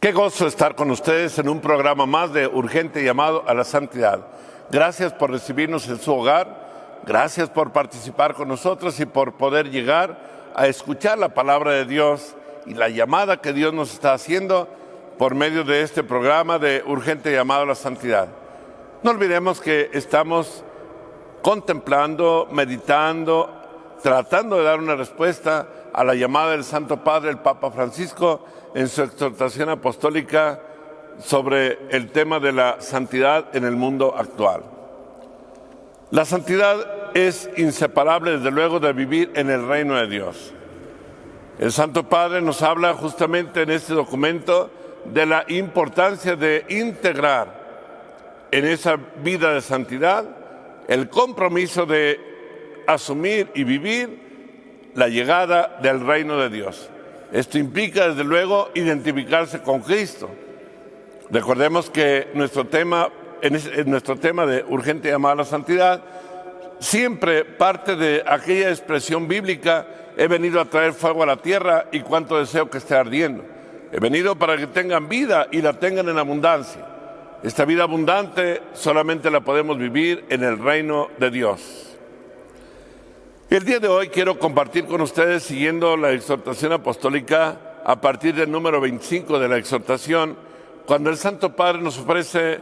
Qué gozo estar con ustedes en un programa más de Urgente Llamado a la Santidad. Gracias por recibirnos en su hogar, gracias por participar con nosotros y por poder llegar a escuchar la palabra de Dios y la llamada que Dios nos está haciendo por medio de este programa de Urgente Llamado a la Santidad. No olvidemos que estamos contemplando, meditando, tratando de dar una respuesta a la llamada del Santo Padre, el Papa Francisco, en su exhortación apostólica sobre el tema de la santidad en el mundo actual. La santidad es inseparable, desde luego, de vivir en el reino de Dios. El Santo Padre nos habla justamente en este documento de la importancia de integrar en esa vida de santidad el compromiso de asumir y vivir la llegada del reino de Dios. Esto implica, desde luego, identificarse con Cristo. Recordemos que nuestro tema de Urgente Llamado a la Santidad siempre parte de aquella expresión bíblica: he venido a traer fuego a la tierra y cuánto deseo que esté ardiendo. He venido para que tengan vida y la tengan en abundancia. Esta vida abundante solamente la podemos vivir en el reino de Dios. El día de hoy quiero compartir con ustedes, siguiendo la exhortación apostólica, a partir del número 25 de la exhortación, cuando el Santo Padre nos ofrece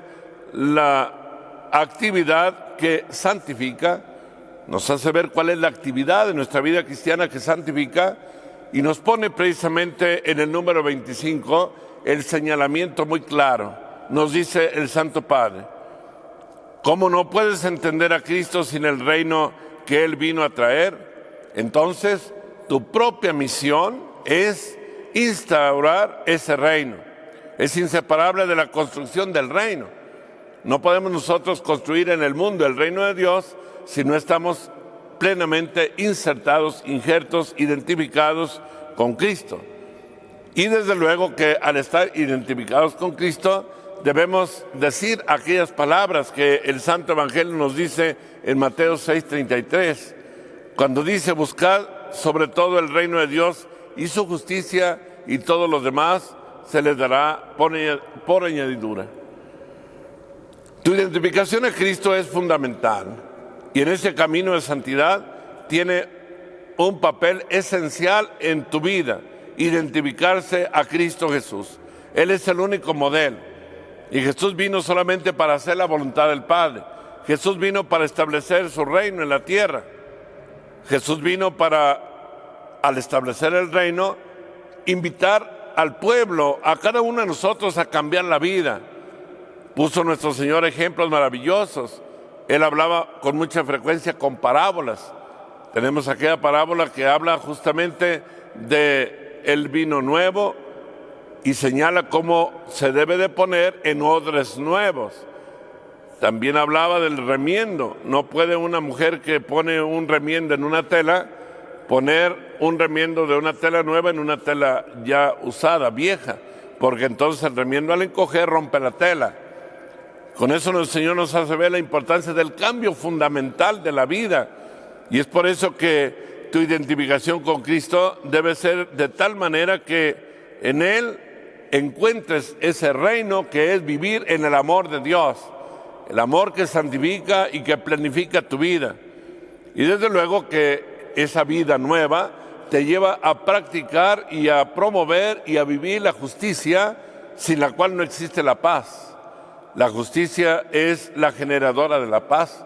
la actividad que santifica, nos hace ver cuál es la actividad de nuestra vida cristiana que santifica, y nos pone precisamente en el número 25 el señalamiento muy claro. Nos dice el Santo Padre: ¿cómo no puedes entender a Cristo sin el reino que Él vino a traer? Entonces, tu propia misión es instaurar ese reino. Es inseparable de la construcción del reino. No podemos nosotros construir en el mundo el reino de Dios si no estamos plenamente insertados, injertos, identificados con Cristo. Y desde luego que al estar identificados con Cristo, debemos decir aquellas palabras que el Santo Evangelio nos dice en Mateo 6:33, cuando dice: buscad sobre todo el reino de Dios y su justicia, y todo lo demás se les dará por añadidura. Tu identificación a Cristo es fundamental, y en ese camino de santidad tiene un papel esencial en tu vida: identificarse a Cristo Jesús. Él es el único modelo. Y Jesús vino solamente para hacer la voluntad del Padre. Jesús vino para establecer su reino en la tierra. Jesús vino para, al establecer el reino, invitar al pueblo, a cada uno de nosotros, a cambiar la vida. Puso nuestro Señor ejemplos maravillosos. Él hablaba con mucha frecuencia con parábolas. Tenemos aquella parábola que habla justamente del vino nuevo y señala cómo se debe de poner en odres nuevos. También hablaba del remiendo. No puede una mujer que pone un remiendo en una tela poner un remiendo de una tela nueva en una tela ya usada, vieja, porque entonces el remiendo, al encoger, rompe la tela. Con eso el Señor nos hace ver la importancia del cambio fundamental de la vida, y es por eso que tu identificación con Cristo debe ser de tal manera que en Él encuentres ese reino que es vivir en el amor de Dios, el amor que santifica y que planifica tu vida. Y desde luego que esa vida nueva te lleva a practicar y a promover y a vivir la justicia, sin la cual no existe la paz. La justicia es la generadora de la paz.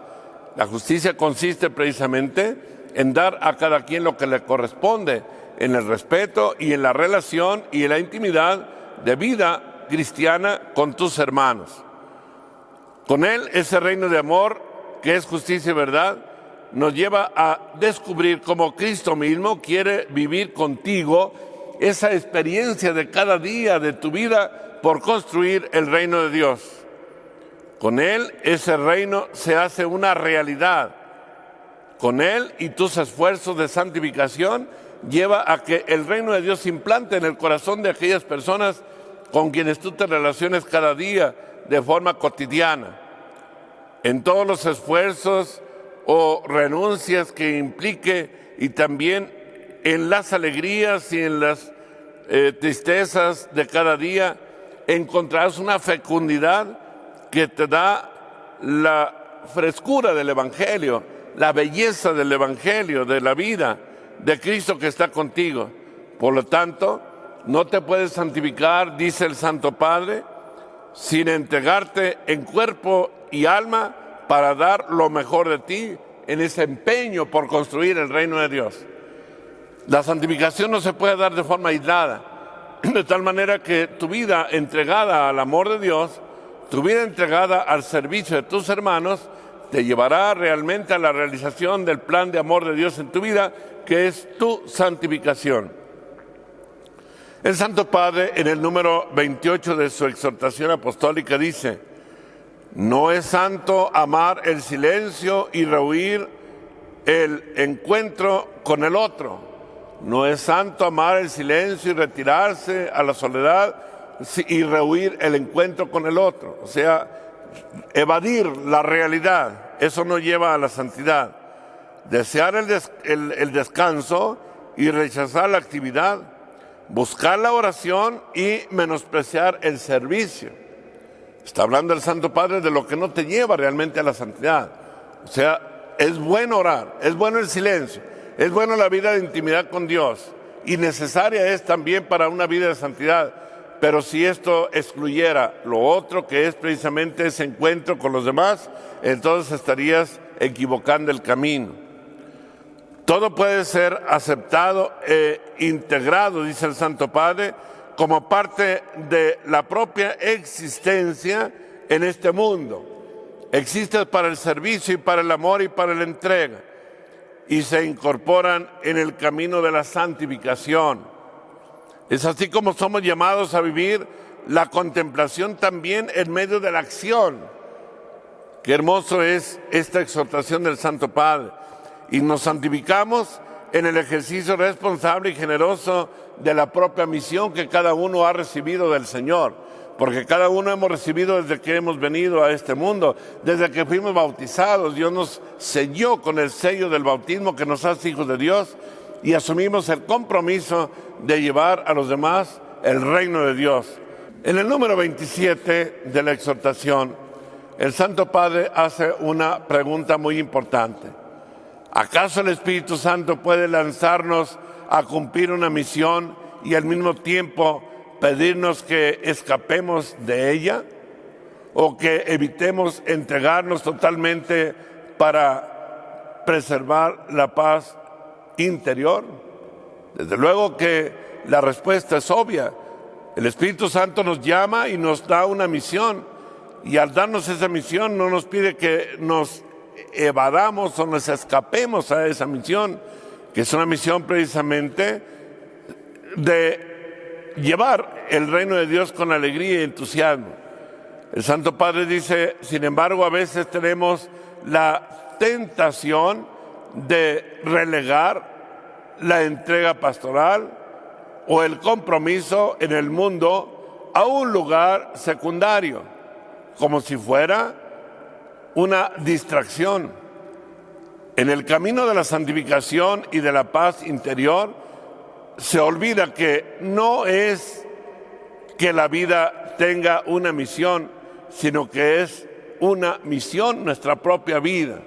La justicia consiste precisamente en dar a cada quien lo que le corresponde, en el respeto y en la relación y en la intimidad de vida cristiana con tus hermanos. Con Él, ese reino de amor, que es justicia y verdad, nos lleva a descubrir cómo Cristo mismo quiere vivir contigo esa experiencia de cada día de tu vida por construir el reino de Dios. Con Él, ese reino se hace una realidad. Con Él y tus esfuerzos de santificación lleva a que el reino de Dios se implante en el corazón de aquellas personas con quienes tú te relaciones cada día de forma cotidiana. En todos los esfuerzos o renuncias que implique, y también en las alegrías y en las tristezas de cada día, encontrarás una fecundidad que te da la frescura del Evangelio, la belleza del Evangelio, de la vida de Cristo que está contigo. Por lo tanto, no te puedes santificar, dice el Santo Padre, sin entregarte en cuerpo y alma para dar lo mejor de ti en ese empeño por construir el reino de Dios. La santificación no se puede dar de forma aislada, de tal manera que tu vida entregada al amor de Dios, tu vida entregada al servicio de tus hermanos, te llevará realmente a la realización del plan de amor de Dios en tu vida, que es tu santificación. El Santo Padre, en el número 28 de su exhortación apostólica, dice: no es santo amar el silencio y rehuir el encuentro con el otro. No es santo amar el silencio y retirarse a la soledad y rehuir el encuentro con el otro. O sea, evadir la realidad. Eso no lleva a la santidad. Desear el descanso y rechazar la actividad. Buscar la oración y menospreciar el servicio. Está hablando el Santo Padre de lo que no te lleva realmente a la santidad. O sea, es bueno orar, es bueno el silencio, es bueno la vida de intimidad con Dios y necesaria es también para una vida de santidad. Pero si esto excluyera lo otro, que es precisamente ese encuentro con los demás, entonces estarías equivocando el camino. Todo puede ser aceptado e integrado, dice el Santo Padre, como parte de la propia existencia en este mundo. Existe para el servicio y para el amor y para la entrega, y se incorporan en el camino de la santificación. Es así como somos llamados a vivir la contemplación también en medio de la acción. Qué hermoso es esta exhortación del Santo Padre. Y nos santificamos en el ejercicio responsable y generoso de la propia misión que cada uno ha recibido del Señor. Porque cada uno hemos recibido desde que hemos venido a este mundo, desde que fuimos bautizados. Dios nos selló con el sello del bautismo que nos hace hijos de Dios y asumimos el compromiso de llevar a los demás el reino de Dios. En el número 27 de la exhortación, el Santo Padre hace una pregunta muy importante. ¿Acaso el Espíritu Santo puede lanzarnos a cumplir una misión y al mismo tiempo pedirnos que escapemos de ella? ¿O que evitemos entregarnos totalmente para preservar la paz interior? Desde luego que la respuesta es obvia. El Espíritu Santo nos llama y nos da una misión. Y al darnos esa misión no nos pide que nos evadamos o nos escapemos a esa misión, que es una misión precisamente de llevar el reino de Dios con alegría y entusiasmo. El Santo Padre dice, sin embargo, a veces tenemos la tentación de relegar la entrega pastoral o el compromiso en el mundo a un lugar secundario, como si fuera una distracción. En el camino de la santificación y de la paz interior se olvida que no es que la vida tenga una misión, sino que es una misión nuestra propia vida.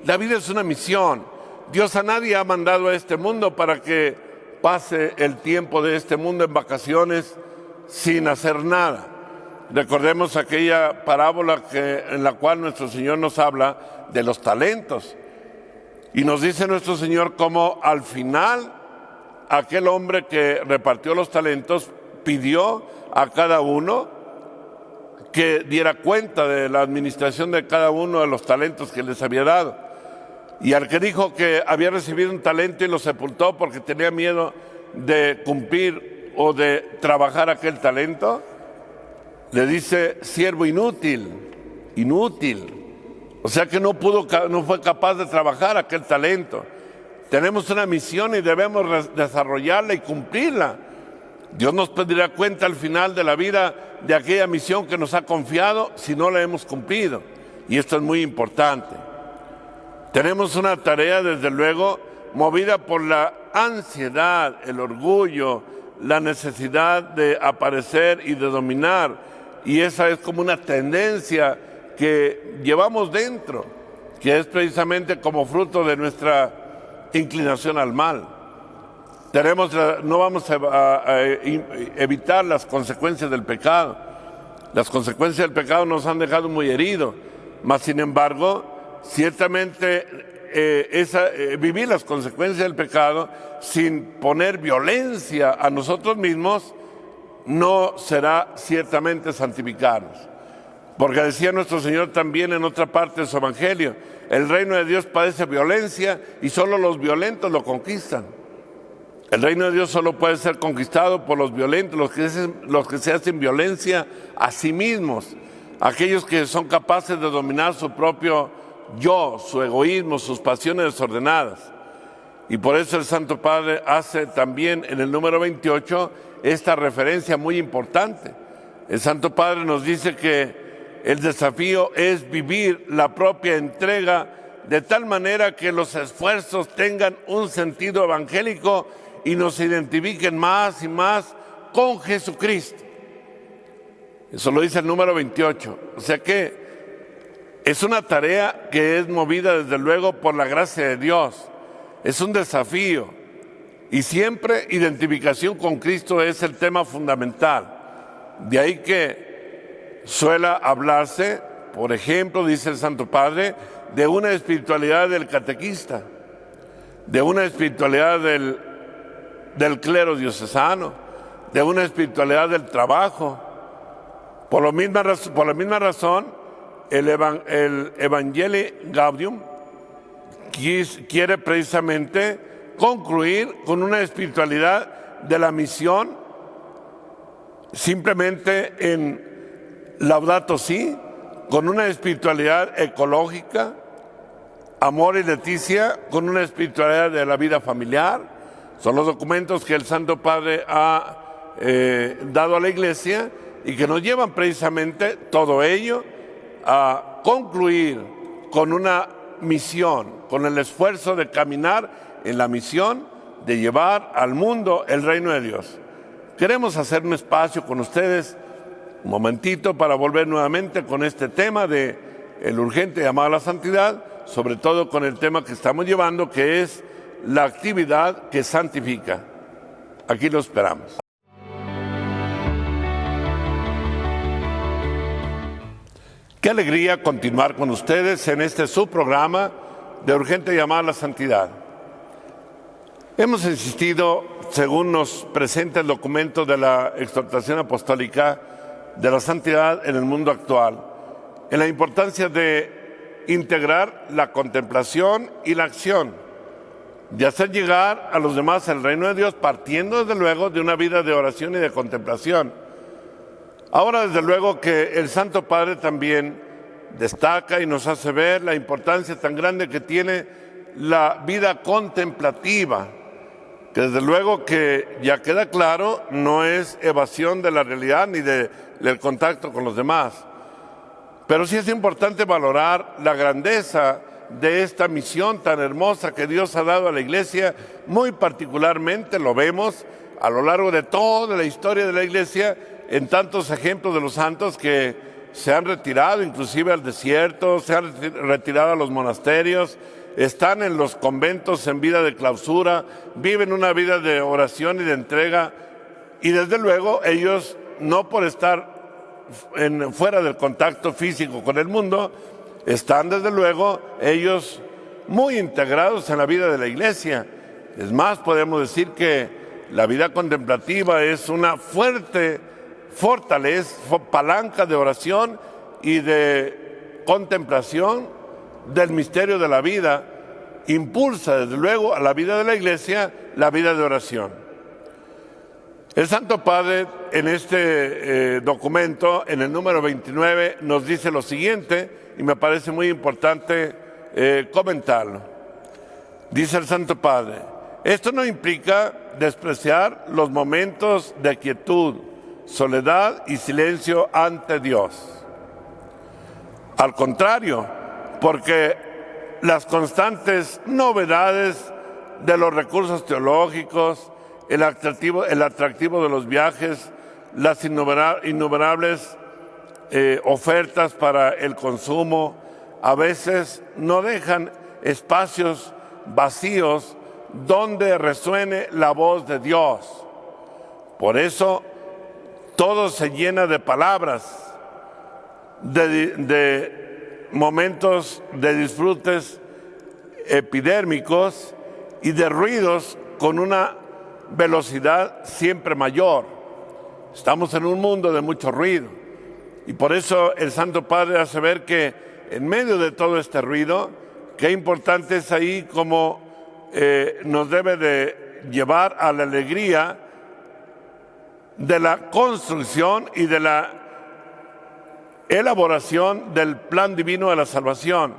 La vida es una misión. Dios a nadie ha mandado a este mundo para que pase el tiempo de este mundo en vacaciones sin hacer nada. Recordemos aquella parábola en la cual nuestro Señor nos habla de los talentos. Y nos dice nuestro Señor cómo al final aquel hombre que repartió los talentos pidió a cada uno que diera cuenta de la administración de cada uno de los talentos que les había dado. Y al que dijo que había recibido un talento y lo sepultó porque tenía miedo de cumplir o de trabajar aquel talento, le dice, siervo inútil. O sea que no fue capaz de trabajar aquel talento. Tenemos una misión y debemos desarrollarla y cumplirla. Dios nos pedirá cuenta al final de la vida de aquella misión que nos ha confiado si no la hemos cumplido. Y esto es muy importante. Tenemos una tarea, desde luego, movida por la ansiedad, el orgullo, la necesidad de aparecer y de dominar, y esa es como una tendencia que llevamos dentro, que es precisamente como fruto de nuestra inclinación al mal. No vamos a evitar las consecuencias del pecado. Las consecuencias del pecado nos han dejado muy heridos, mas sin embargo, ciertamente vivir las consecuencias del pecado sin poner violencia a nosotros mismos no será ciertamente santificarnos. Porque decía nuestro Señor también en otra parte de su Evangelio, el reino de Dios padece violencia y solo los violentos lo conquistan. El reino de Dios solo puede ser conquistado por los violentos, los que se hacen violencia a sí mismos, aquellos que son capaces de dominar su propio yo, su egoísmo, sus pasiones desordenadas. Y por eso el Santo Padre hace también en el número 28 esta referencia muy importante. El Santo Padre nos dice que el desafío es vivir la propia entrega de tal manera que los esfuerzos tengan un sentido evangélico y nos identifiquen más y más con Jesucristo. Eso lo dice el número 28. O sea que es una tarea que es movida desde luego por la gracia de Dios. Es un desafío. Y siempre identificación con Cristo es el tema fundamental. De ahí que suele hablarse, por ejemplo, dice el Santo Padre, de una espiritualidad del catequista, de una espiritualidad del clero diocesano, de una espiritualidad del trabajo. Por la misma razón, el Evangelii Gaudium quiere precisamente concluir con una espiritualidad de la misión, simplemente en Laudato Si, con una espiritualidad ecológica, Amor y Leticia, con una espiritualidad de la vida familiar. Son los documentos que el Santo Padre ha dado a la Iglesia y que nos llevan precisamente todo ello a concluir con una misión, con el esfuerzo de caminar en la misión de llevar al mundo el reino de Dios. Queremos hacer un espacio con ustedes, un momentito, para volver nuevamente con este tema de el urgente llamado a la santidad, sobre todo con el tema que estamos llevando, que es la actividad que santifica. Aquí lo esperamos. Qué alegría continuar con ustedes en este subprograma de urgente llamada a la santidad. Hemos insistido, según nos presenta el documento de la exhortación apostólica de la santidad en el mundo actual, en la importancia de integrar la contemplación y la acción, de hacer llegar a los demás el reino de Dios, partiendo desde luego de una vida de oración y de contemplación. Ahora, desde luego que el Santo Padre también destaca y nos hace ver la importancia tan grande que tiene la vida contemplativa, que desde luego que ya queda claro, no es evasión de la realidad ni del contacto con los demás. Pero sí es importante valorar la grandeza de esta misión tan hermosa que Dios ha dado a la Iglesia. Muy particularmente lo vemos a lo largo de toda la historia de la Iglesia, en tantos ejemplos de los santos que se han retirado inclusive al desierto, se han retirado a los monasterios, están en los conventos en vida de clausura, viven una vida de oración y de entrega, y desde luego ellos, no por estar fuera del contacto físico con el mundo, están desde luego ellos muy integrados en la vida de la Iglesia. Es más, podemos decir que la vida contemplativa es una fuerte fortaleza, palanca de oración y de contemplación del misterio de la vida. Impulsa desde luego a la vida de la Iglesia la vida de oración. El Santo Padre en este documento, en el número 29, nos dice lo siguiente, y me parece muy importante comentarlo. Dice el Santo Padre: esto no implica despreciar los momentos de quietud, soledad y silencio ante Dios. Al contrario, porque las constantes novedades de los recursos teológicos, el atractivo de los viajes, las innumerables ofertas para el consumo, a veces no dejan espacios vacíos donde resuene la voz de Dios. Por eso todo se llena de palabras, de momentos de disfrutes epidérmicos y de ruidos con una velocidad siempre mayor. Estamos en un mundo de mucho ruido y por eso el Santo Padre hace ver que en medio de todo este ruido, qué importante es ahí como nos debe de llevar a la alegría de la construcción y de la elaboración del plan divino de la salvación.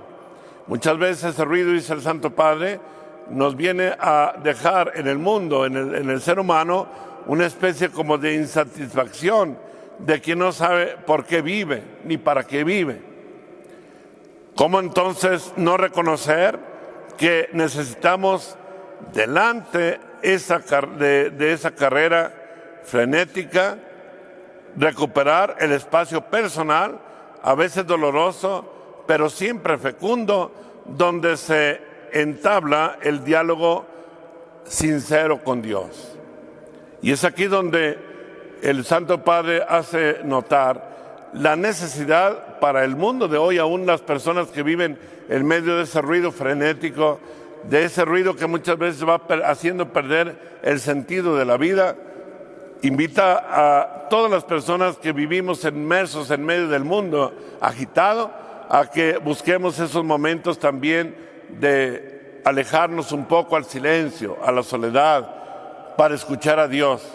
Muchas veces ese ruido, dice el Santo Padre, nos viene a dejar en el mundo, en el ser humano, una especie como de insatisfacción de quien no sabe por qué vive ni para qué vive. ¿Cómo entonces no reconocer que necesitamos delante de esa carrera frenética recuperar el espacio personal, a veces doloroso, pero siempre fecundo, donde se entabla el diálogo sincero con Dios? Y es aquí donde el Santo Padre hace notar la necesidad para el mundo de hoy, aún las personas que viven en medio de ese ruido frenético, de ese ruido que muchas veces va haciendo perder el sentido de la vida. Invita a todas las personas que vivimos inmersos en medio del mundo agitado a que busquemos esos momentos también de alejarnos un poco al silencio, a la soledad, para escuchar a Dios,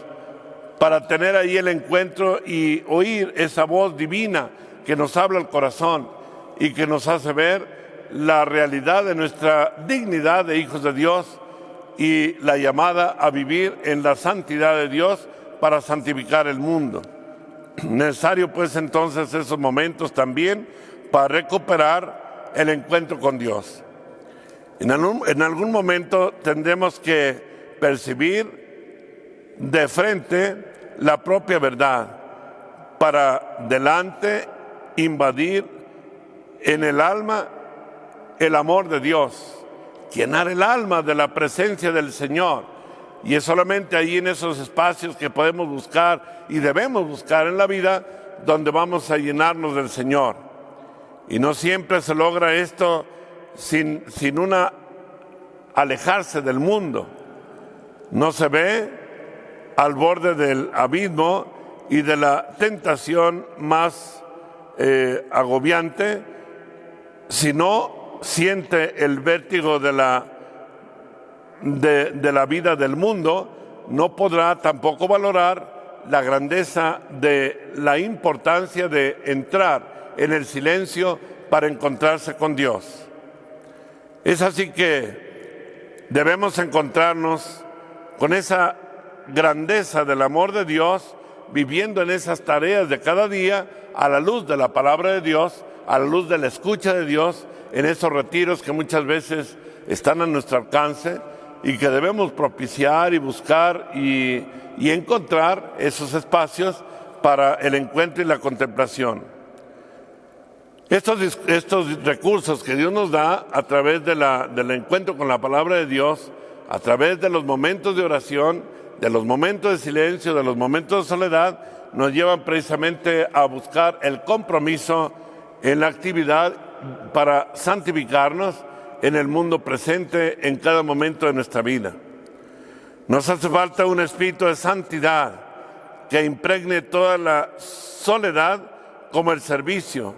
para tener ahí el encuentro y oír esa voz divina que nos habla al corazón y que nos hace ver la realidad de nuestra dignidad de hijos de Dios y la llamada a vivir en la santidad de Dios para santificar el mundo. Necesario pues entonces esos momentos también para recuperar el encuentro con Dios. En algún momento tendremos que percibir de frente la propia verdad para delante invadir en el alma el amor de Dios, llenar el alma de la presencia del Señor. Y es solamente ahí en esos espacios que podemos buscar y debemos buscar en la vida donde vamos a llenarnos del Señor. Y no siempre se logra esto sin una alejarse del mundo. No se ve al borde del abismo y de la tentación más agobiante, si no siente el vértigo de la vida del mundo, no podrá tampoco valorar la grandeza de la importancia de entrar en el silencio para encontrarse con Dios. Es así que debemos encontrarnos con esa grandeza del amor de Dios, viviendo en esas tareas de cada día a la luz de la palabra de Dios, a la luz de la escucha de Dios, en esos retiros que muchas veces están a nuestro alcance y que debemos propiciar y buscar y encontrar esos espacios para el encuentro y la contemplación. Estos recursos que Dios nos da a través del encuentro con la palabra de Dios, a través de los momentos de oración, de los momentos de silencio, de los momentos de soledad, nos llevan precisamente a buscar el compromiso en la actividad para santificarnos en el mundo presente en cada momento de nuestra vida. Nos hace falta un espíritu de santidad que impregne toda la soledad como el servicio,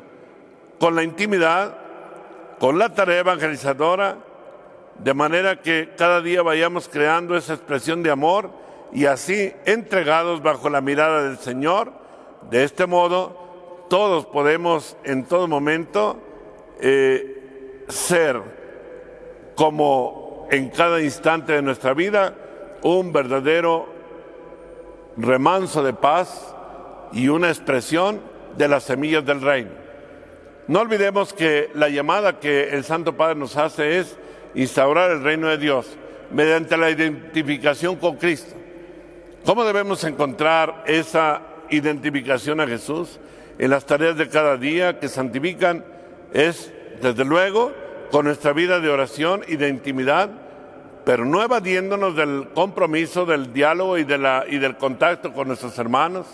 con la intimidad, con la tarea evangelizadora, de manera que cada día vayamos creando esa expresión de amor y así entregados bajo la mirada del Señor. De este modo, todos podemos en todo momento ser, como en cada instante de nuestra vida, un verdadero remanso de paz y una expresión de las semillas del reino. No olvidemos que la llamada que el Santo Padre nos hace es instaurar el reino de Dios mediante la identificación con Cristo, ¿Cómo debemos encontrar esa identificación a Jesús? En las tareas de cada día que santifican es, desde luego, con nuestra vida de oración y de intimidad, pero no evadiéndonos del compromiso, del diálogo y del contacto con nuestros hermanos,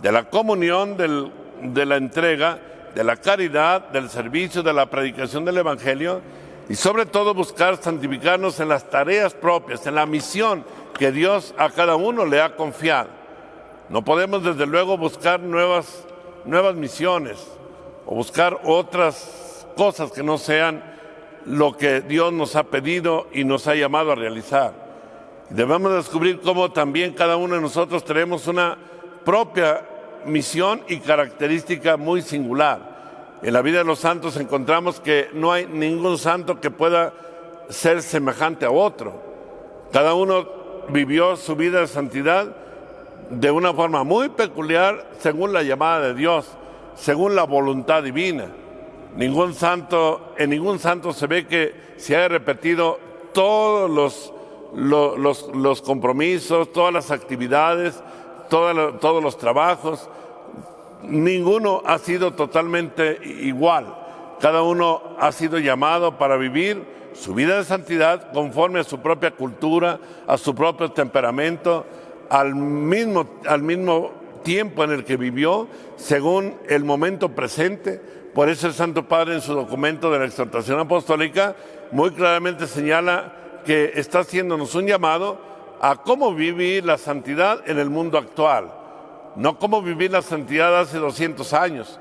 de la comunión, de la entrega, de la caridad, del servicio, de la predicación del Evangelio, y sobre todo buscar santificarnos en las tareas propias, en la misión que Dios a cada uno le ha confiado. No podemos desde luego buscar nuevas misiones o buscar otras cosas que no sean lo que Dios nos ha pedido y nos ha llamado a realizar. Debemos descubrir cómo también cada uno de nosotros tenemos una propia misión y característica muy singular. En la vida de los santos encontramos que no hay ningún santo que pueda ser semejante a otro. Cada uno vivió su vida de santidad de una forma muy peculiar según la llamada de Dios, según la voluntad divina. En ningún santo se ve que se haya repetido todos los compromisos, todas las actividades, todos los trabajos. Ninguno ha sido totalmente igual. Cada uno ha sido llamado para vivir su vida de santidad conforme a su propia cultura, a su propio temperamento, al mismo tiempo en el que vivió, según el momento presente. Por eso el Santo Padre, en su documento de la exhortación apostólica, muy claramente señala que está haciéndonos un llamado a cómo vivir la santidad en el mundo actual. No cómo vivir la santidad hace 200 años,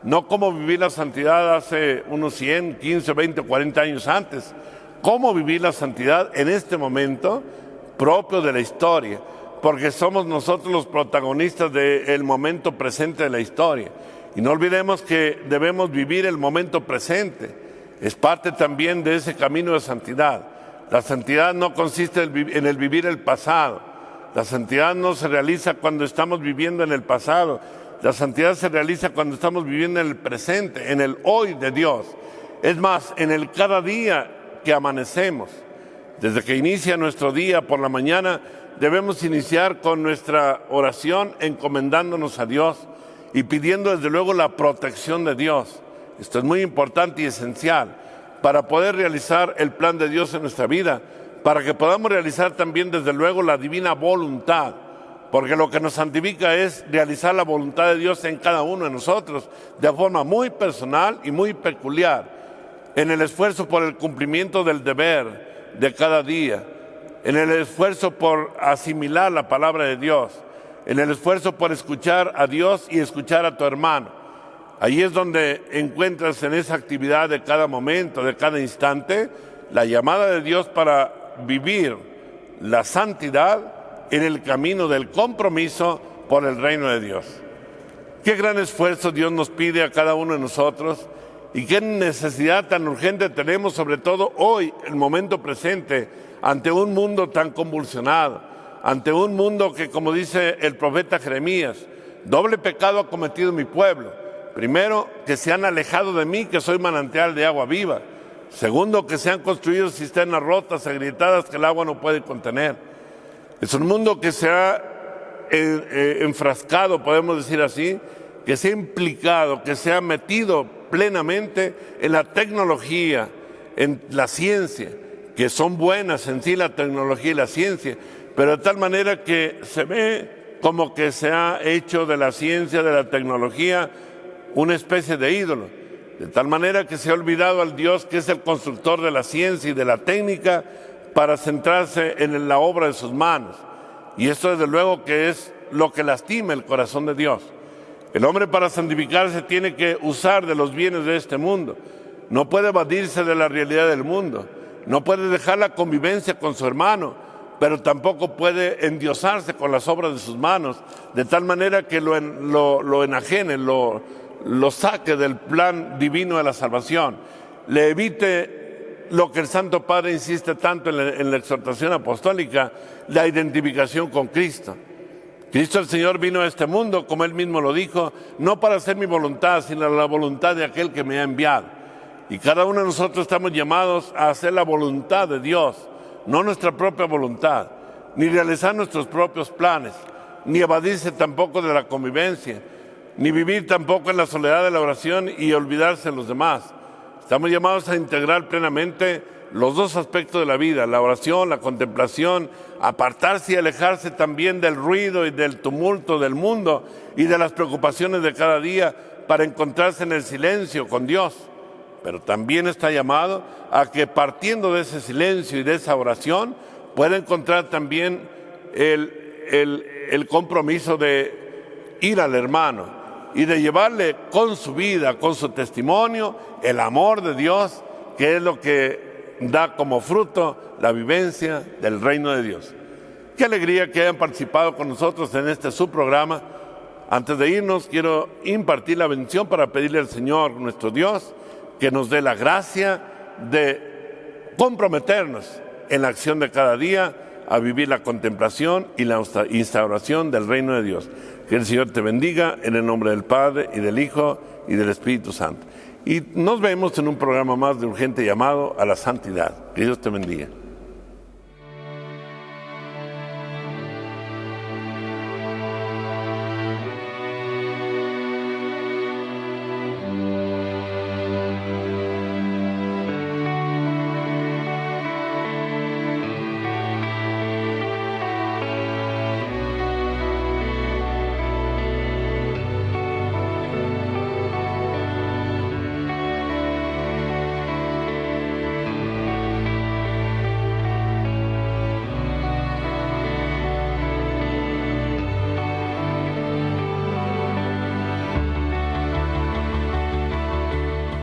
no cómo vivir la santidad hace unos 100, 15, 20, 40 años antes. Cómo vivir la santidad en este momento propio de la historia, porque somos nosotros los protagonistas del momento presente de la historia. Y no olvidemos que debemos vivir el momento presente. Es parte también de ese camino de santidad. La santidad no consiste en el vivir el pasado. La santidad no se realiza cuando estamos viviendo en el pasado. La santidad se realiza cuando estamos viviendo en el presente, en el hoy de Dios. Es más, en el cada día que amanecemos. Desde que inicia nuestro día por la mañana, debemos iniciar con nuestra oración encomendándonos a Dios y pidiendo desde luego la protección de Dios. Esto es muy importante y esencial para poder realizar el plan de Dios en nuestra vida, para que podamos realizar también desde luego la divina voluntad, porque lo que nos santifica es realizar la voluntad de Dios en cada uno de nosotros de forma muy personal y muy peculiar, en el esfuerzo por el cumplimiento del deber de cada día, en el esfuerzo por asimilar la palabra de Dios, en el esfuerzo por escuchar a Dios y escuchar a tu hermano. Ahí es donde encuentras en esa actividad de cada momento, de cada instante, la llamada de Dios para vivir la santidad en el camino del compromiso por el reino de Dios. Qué gran esfuerzo Dios nos pide a cada uno de nosotros y qué necesidad tan urgente tenemos, sobre todo hoy, el momento presente, ante un mundo tan convulsionado, ante un mundo que, como dice el profeta Jeremías, doble pecado ha cometido mi pueblo. Primero, que se han alejado de mí, que soy manantial de agua viva. Segundo, que se han construido cisternas rotas, agrietadas, que el agua no puede contener. Es un mundo que se ha enfrascado, podemos decir así, que se ha implicado, que se ha metido plenamente en la tecnología, en la ciencia, que son buenas en sí la tecnología y la ciencia, pero de tal manera que se ve como que se ha hecho de la ciencia, de la tecnología, una especie de ídolo, de tal manera que se ha olvidado al Dios que es el constructor de la ciencia y de la técnica para centrarse en la obra de sus manos. Y esto desde luego que es lo que lastima el corazón de Dios. El hombre para santificarse tiene que usar de los bienes de este mundo, no puede evadirse de la realidad del mundo, no puede dejar la convivencia con su hermano, pero tampoco puede endiosarse con las obras de sus manos, de tal manera que lo enajene, lo saque del plan divino de la salvación, le evite lo que el Santo Padre insiste tanto en la exhortación apostólica, la identificación con Cristo. Cristo el Señor vino a este mundo, como Él mismo lo dijo, no para hacer mi voluntad, sino la voluntad de aquel que me ha enviado. Y cada uno de nosotros estamos llamados a hacer la voluntad de Dios, no nuestra propia voluntad. ni realizar nuestros propios planes, ni evadirse tampoco de la convivencia, ni vivir tampoco en la soledad de la oración y olvidarse de los demás. Estamos llamados a integrar plenamente los dos aspectos de la vida, la oración, la contemplación, apartarse y alejarse también del ruido y del tumulto del mundo y de las preocupaciones de cada día para encontrarse en el silencio con Dios. Pero también está llamado a que partiendo de ese silencio y de esa oración pueda encontrar también el compromiso de ir al hermano y de llevarle con su vida, con su testimonio, el amor de Dios, que es lo que da como fruto la vivencia del reino de Dios. Qué alegría que hayan participado con nosotros en este subprograma. Antes de irnos, quiero impartir la bendición para pedirle al Señor, nuestro Dios, que nos dé la gracia de comprometernos en la acción de cada día a vivir la contemplación y la instauración del reino de Dios. Que el Señor te bendiga en el nombre del Padre y del Hijo y del Espíritu Santo. Y nos vemos en un programa más de Urgente Llamado a la Santidad. Que Dios te bendiga.